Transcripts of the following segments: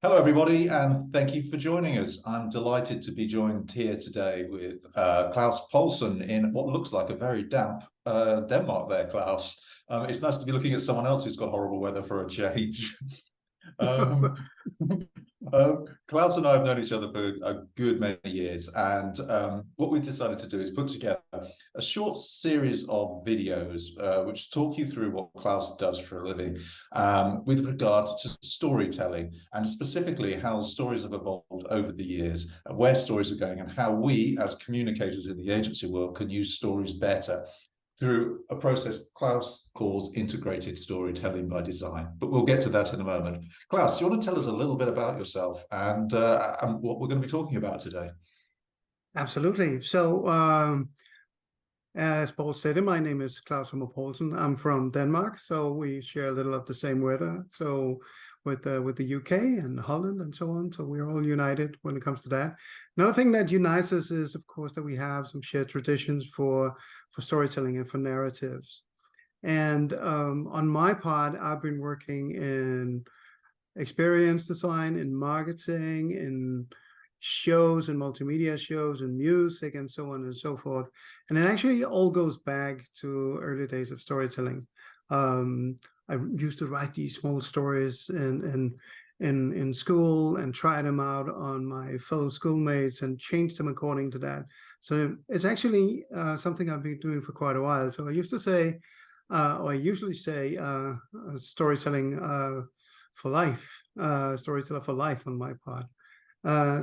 Hello, everybody, and thank you for joining us. I'm delighted to be joined here today with Klaus Paulsen in what looks like a very damp Denmark there, Klaus. It's nice to be looking at someone else who's got horrible weather for a change. um, Klaus and I have known each other for a good many years, and what we've decided to do is put together a short series of videos which talk you through what Klaus does for a living with regard to storytelling, and specifically how stories have evolved over the years, where stories are going, and how we as communicators in the agency world can use stories better through a process Klaus calls integrated storytelling by design. But we'll get to that in a moment. Klaus, do you want to tell us a little bit about yourself and what we're going to be talking about today? Absolutely. So, as Paul said, my name is Klaus Sommer Paulsen. I'm from Denmark, so we share a little of the same weather. So, with the UK and Holland and so on, so we're all united when it comes to that. Another thing that unites us is, of course, that we have some shared traditions for storytelling and for narratives. And on my part, I've been working in experience design, in marketing, in shows and multimedia shows and music and so on and so forth. And it actually all goes back to early days of storytelling. I used to write these small stories in school and try them out on my fellow schoolmates and change them according to that. So it's actually something I've been doing for quite a while. So I used to say, or I usually say, storytelling for life, storyteller for life on my part.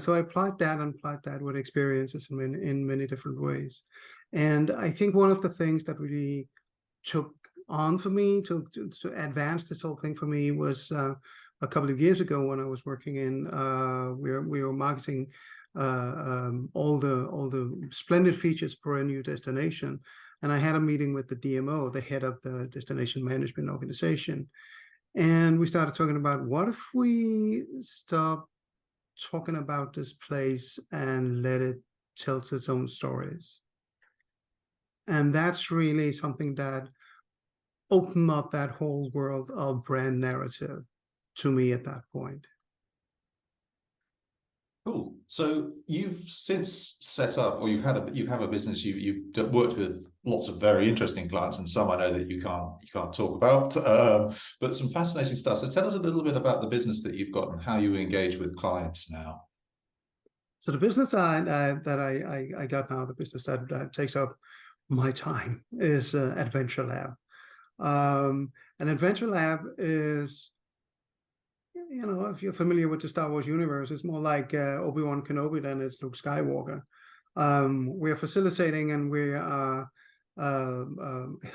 So I applied that with experiences in many different ways. And I think one of the things that really took on for me to advance this whole thing for me was a couple of years ago when I was working in, we were marketing all the splendid features for a new destination. And I had a meeting with the DMO, the head of the destination management organization. And we started talking about, what if we stop talking about this place and let it tell its own stories? And that's really something that opened up that whole world of brand narrative to me at that point. Cool. So you've since set up, or you have a business. You've worked with lots of very interesting clients, and some I know that you can't talk about, but some fascinating stuff. So tell us a little bit about the business that you've got and how you engage with clients now. So the business that I got now, the business that takes up my time, is Adventure Lab. An Adventure Lab is, you know, if you're familiar with the Star Wars universe, it's more like Obi-Wan Kenobi than it's Luke Skywalker. We're facilitating and we are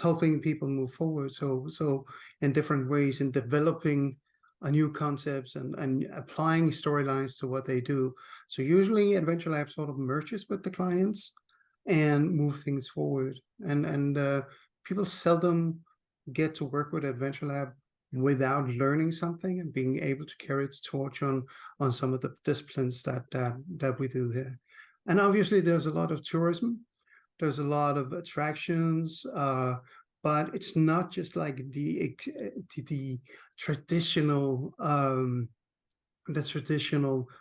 helping people move forward. So in different ways, in developing new concepts and applying storylines to what they do. So usually Adventure Lab sort of merges with the clients and move things forward. And people seldom get to work with Adventure Lab without learning something and being able to carry the torch on some of the disciplines that we do here. And obviously there's a lot of tourism, there's a lot of attractions, but it's not just like the traditional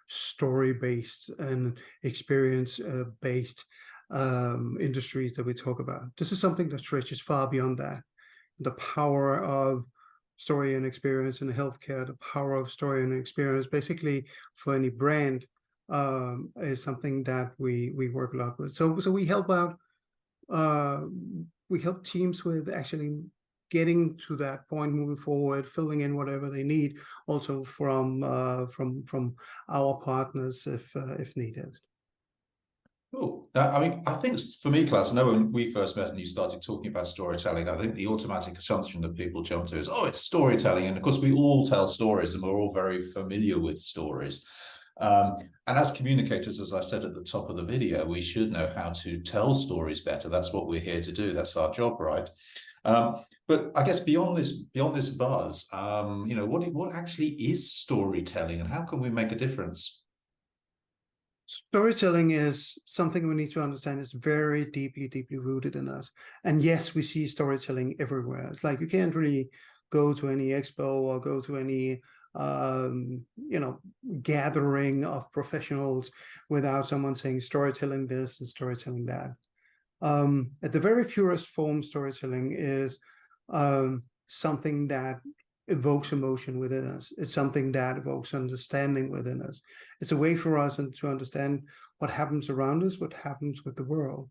story-based and experience-based industries that we talk about. This is something that stretches far beyond that. The power of story and experience in healthcare, the power of story and experience, basically for any brand, is something that we work a lot with. So we help out. We help teams with actually getting to that point, moving forward, filling in whatever they need, also from our partners if needed. Cool. I mean, I think for me, Klaus, I know when we first met and you started talking about storytelling, I think the automatic assumption that people jump to is, oh, it's storytelling. And of course, we all tell stories and we're all very familiar with stories. And as communicators, as I said at the top of the video, we should know how to tell stories better. That's what we're here to do. That's our job, right? But I guess beyond this buzz, you know, what actually is storytelling and how can we make a difference? Storytelling is something we need to understand is very deeply rooted in us. And yes, we see storytelling everywhere. It's like you can't really go to any expo or go to any gathering of professionals without someone saying storytelling this and storytelling that. At the very purest form, storytelling is something that evokes emotion within us. It's something that evokes understanding within us. It's a way for us to understand what happens around us, what happens with the world.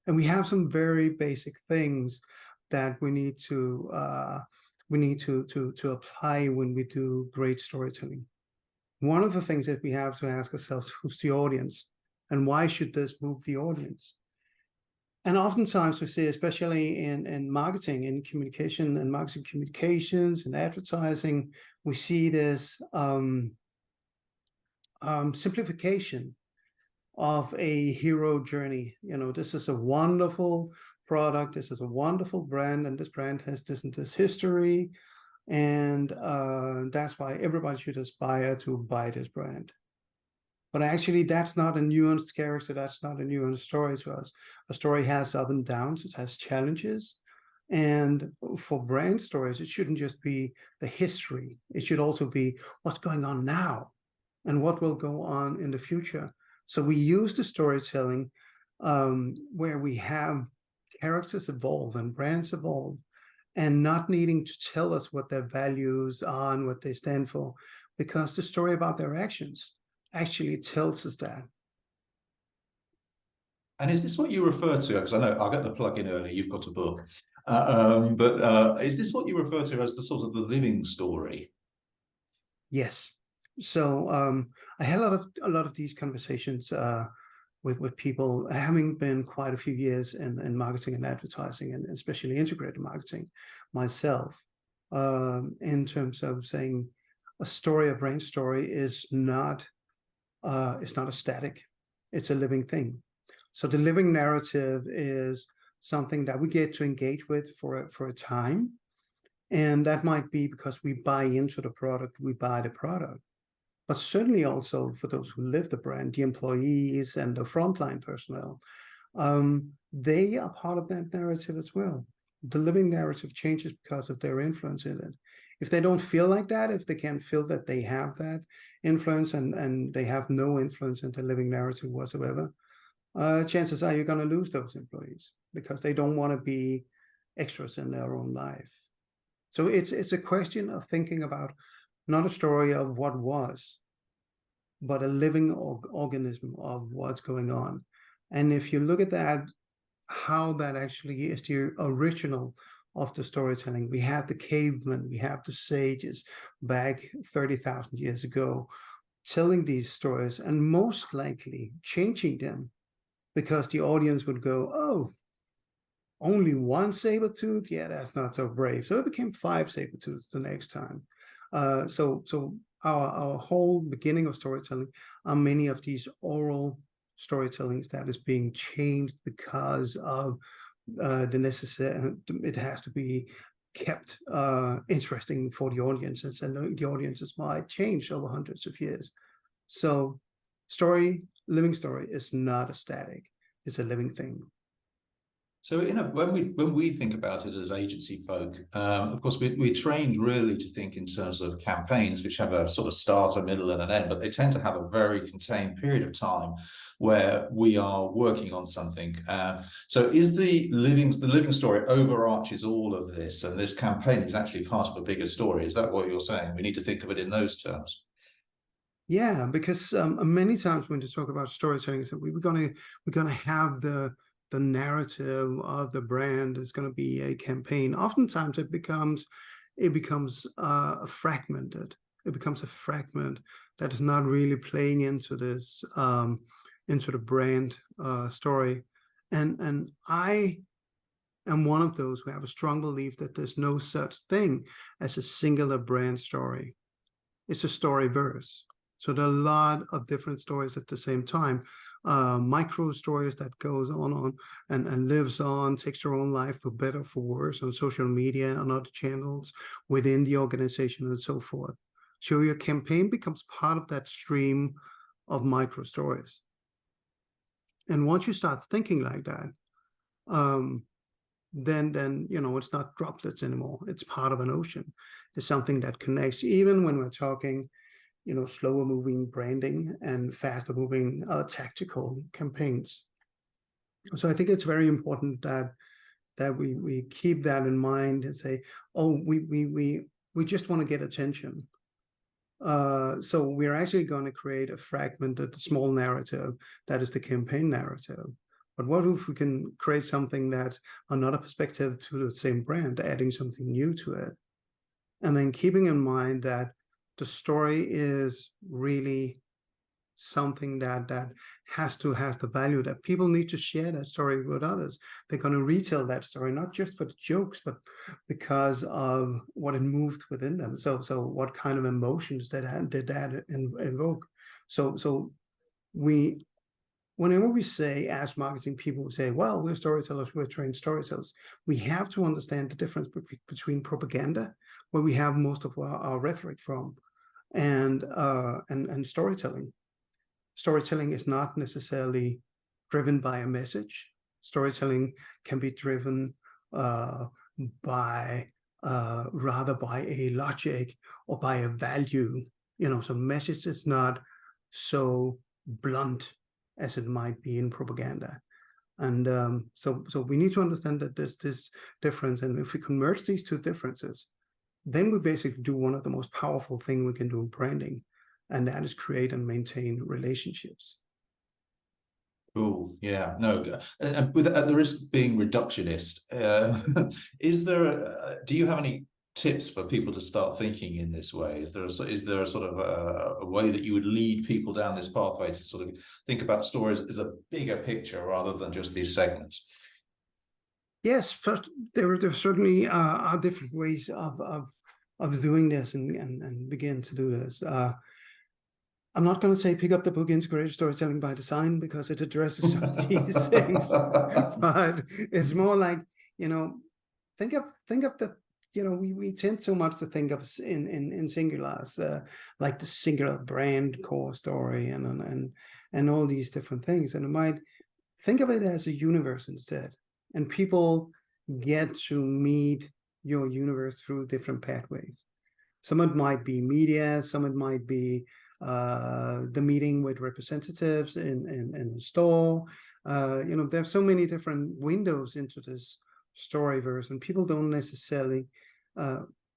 And we have some very basic things that we need to apply when we do great storytelling. One of the things that we have to ask ourselves, who's the audience, and why should this move the audience? And oftentimes we see, especially in marketing, in communication and marketing communications and advertising, we see this simplification of a hero journey. This is a wonderful product, this is a wonderful brand, and this brand has this and this history, and that's why everybody should aspire to buy this brand. But actually, that's not a nuanced character. That's not a nuanced story to us. A story has up and downs. It has challenges. And for brand stories, it shouldn't just be the history. It should also be what's going on now and what will go on in the future. So we use the storytelling where we have characters evolve and brands evolve, and not needing to tell us what their values are and what they stand for, because the story about their actions actually tells us that. And is this what you refer to? Because I know I'll get the plug in early. You've got a book, but is this what you refer to as the sort of the living story? Yes. So I had a lot of these conversations with people, having been quite a few years in marketing and advertising, and especially integrated marketing myself, in terms of saying a story, a brand story, is not a static, it's a living thing. So the living narrative is something that we get to engage with for a time. And that might be because we buy into the product, we buy the product. But certainly also for those who live the brand, the employees and the frontline personnel, they are part of that narrative as well. The living narrative changes because of their influence in it. If they don't feel like that, if they can't feel that they have that influence, and they have no influence in the living narrative whatsoever, chances are you're going to lose those employees because they don't want to be extras in their own life. So it's a question of thinking about not a story of what was, but a living organism of what's going on. And if you look at that, how that actually is the original of the storytelling. We have the cavemen, we have the sages back 30,000 years ago telling these stories, and most likely changing them because the audience would go, oh, only one saber-tooth? Yeah, that's not so brave. So it became 5 saber-tooths the next time. So our whole beginning of storytelling are many of these oral storytellings that is being changed because of the necessary. It has to be kept interesting for the audiences, and the audiences might change over hundreds of years. So living story is not a static, it's a living thing. So, when we think about it as agency folk, of course, we're trained really to think in terms of campaigns, which have a sort of start, a middle, and an end, but they tend to have a very contained period of time where we are working on something. So, is the living story overarches all of this, and this campaign is actually part of a bigger story? Is that what you're saying? We need to think of it in those terms. Yeah, because many times when you talk about storytelling, so we're gonna have the narrative of the brand is going to be a campaign. Oftentimes it becomes fragmented. It becomes a fragment that is not really playing into this into the brand story. And I am one of those who have a strong belief that there's no such thing as a singular brand story. It's a story verse. So there are a lot of different stories at the same time. Micro stories that goes on and lives on, takes their own life for better, for worse, on social media, on other channels, within the organization, and so forth. So your campaign becomes part of that stream of micro stories. And once you start thinking like that, then it's not droplets anymore. It's part of an ocean. It's something that connects, even when we're talking slower moving branding and faster moving tactical campaigns. So I think it's very important that we keep that in mind and say, oh, we just want to get attention. So we're actually going to create a fragmented small narrative that is the campaign narrative. But what if we can create something that's another perspective to the same brand, adding something new to it? And then keeping in mind that the story is really something that has the value that people need to share that story with others. They're going to retell that story, not just for the jokes, but because of what it moved within them. So what kind of emotions did that invoke? So whenever we say, as marketing people, we say, well, we're storytellers, we're trained storytellers, we have to understand the difference between propaganda, where we have most of our rhetoric from, and storytelling. Storytelling is not necessarily driven by a message. Storytelling can be driven by rather by a logic or by a value. So message is not so blunt as it might be in propaganda. And so we need to understand that there's this difference. And if we can merge these two differences, then we basically do one of the most powerful things we can do in branding, and that is create and maintain relationships. Oh, yeah, no, and with at the risk of being reductionist, is there? Do you have any tips for people to start thinking in this way? Is there a sort of a way that you would lead people down this pathway to sort of think about stories as a bigger picture rather than just these segments? Yes, first, there certainly are different ways of doing this and begin to do this. I'm not going to say pick up the book Integrated Storytelling by Design, because it addresses some of these things, but it's more like, think of the, we tend so much to think of in singulars, like the singular brand core story and all these different things. And it might think of it as a universe instead. And people get to meet your universe through different pathways. Some it might be media, some it might be the meeting with representatives in the store. There's so many different windows into this storyverse, and people don't necessarily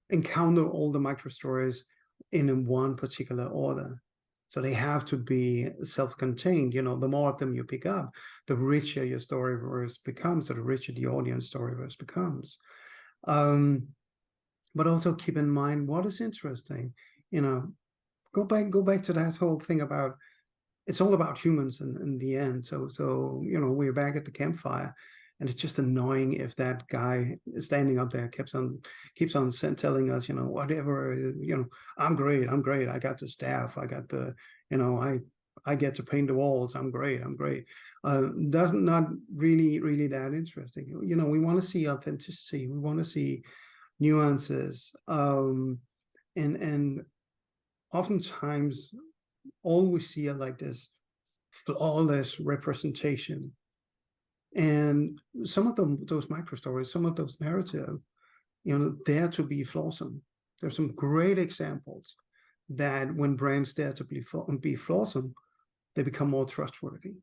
encounter all the micro stories in one particular order. So they have to be self-contained. The more of them you pick up, the richer your storyverse becomes, the richer the audience storyverse becomes. But also keep in mind what is interesting. Go back to that whole thing about it's all about humans in the end. So we're back at the campfire, and it's just annoying if that guy standing up there keeps on telling us, whatever, I'm great, I got the staff, I got the, I get to paint the walls, I'm great. Not really that interesting. We want to see authenticity, we want to see nuances, and oftentimes all we see are like this flawless representation. And some of those micro stories, some of those narratives, dare to be flawsome. There's some great examples that when brands dare to be flawsome, they become more trustworthy.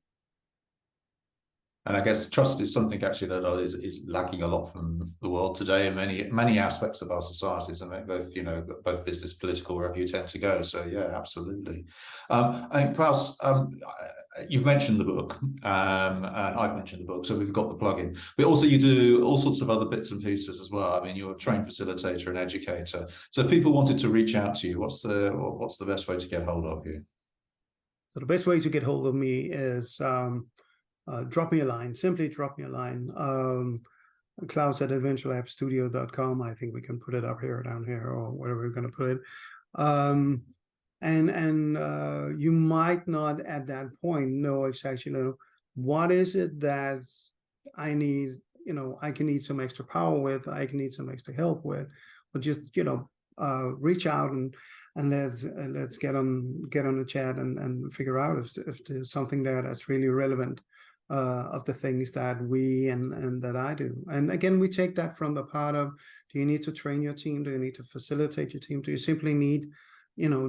And I guess trust is something actually that is lacking a lot from the world today in many aspects of our societies, and both business, political, wherever you tend to go. So yeah, absolutely. And Klaus, you've mentioned the book, and I've mentioned the book, so we've got the plug-in. But also you do all sorts of other bits and pieces as well. I mean, you're a trained facilitator and educator. So if people wanted to reach out to you, what's the best way to get hold of you? So the best way to get hold of me is drop me a line. Simply drop me a line. Klaus at adventurelabstudio.com. I think we can put it up here, down here, or wherever we're going to put it. And you might not at that point know exactly, what is it that I need. I can need some extra power with. I can need some extra help with. But just reach out and let's get on the chat and figure out if there's something there that's really relevant of the things that we and that I do. And again, we take that from the part of, do you need to train your team? Do you need to facilitate your team? Do you simply need,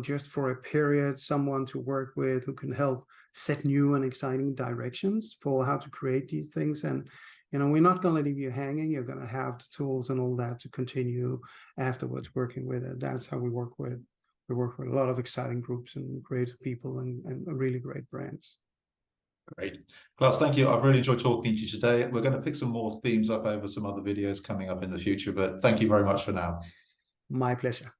just for a period, someone to work with who can help set new and exciting directions for how to create these things? And we're not going to leave you hanging. You're going to have the tools and all that to continue afterwards working with it. That's how we work with. We work with a lot of exciting groups and creative people and really great brands. Great. Klaus, thank you. I've really enjoyed talking to you today. We're going to pick some more themes up over some other videos coming up in the future, but thank you very much for now. My pleasure.